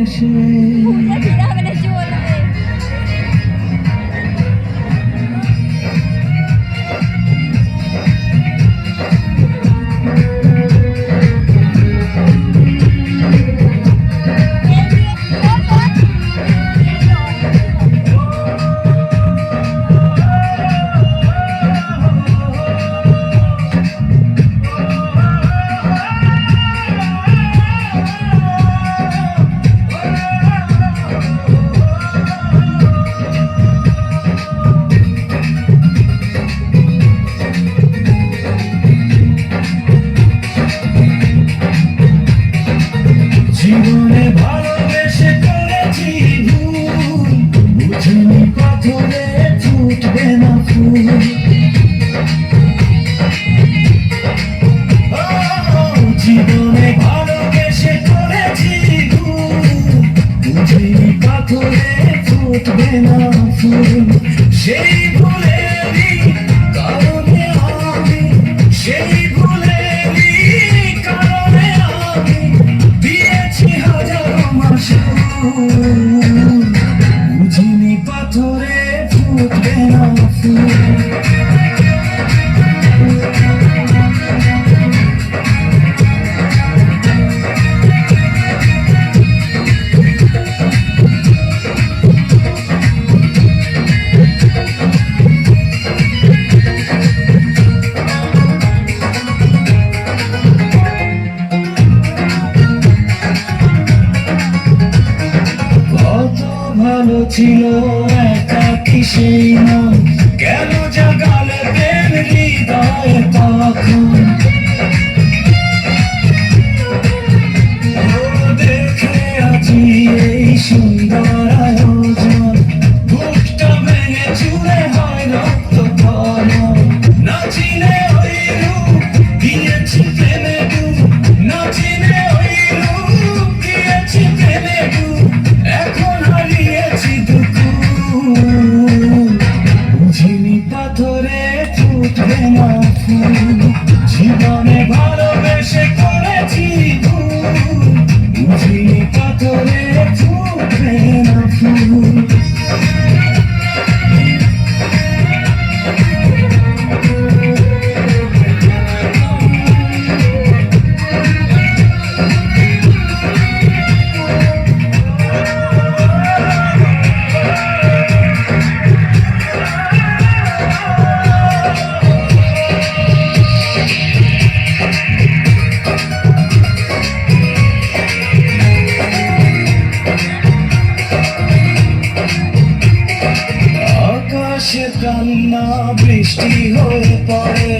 ভালোবেসে জীবনে ভালোবেসে করেছি ভুল, বুঝিনি পাথরে ফুটবে না ফুল। জীবনে ভালোবেসে করেছি ভুল, বুঝিনি পাথরে ফুটবে না ফুল। সেই ভুলেরই কারণে আমি, সেই ভুলেরই কারণে আমি দিয়েছি হাজারো মাসুল, বুঝিনি পাথরে ফুটবে না ফুল। ভালো ছিল একাকী সেই মন, কেন জাগালে প্রেম হৃদয়ে তখন। দেখে আছি এই সুন্দর আয়োজন, বুকটা ভেঙে চুরে হয় রক্ত ক্ষরণ। না চিনে ওই রূপ দিয়েছি প্রেমে ডুব, না চিনে ওই রূপ দিয়েছি প্রেমে ডুব। এখন হারিয়েছি দুকুল, বুঝিনি পাথরে ফুটবে না ফুল। জীবনে ভালোবেসে করেছি ভুল, বুঝিনি পাথরে ফুটবে না ফুল। আকাশে কান্না বৃষ্টি হয়ে পড়ে,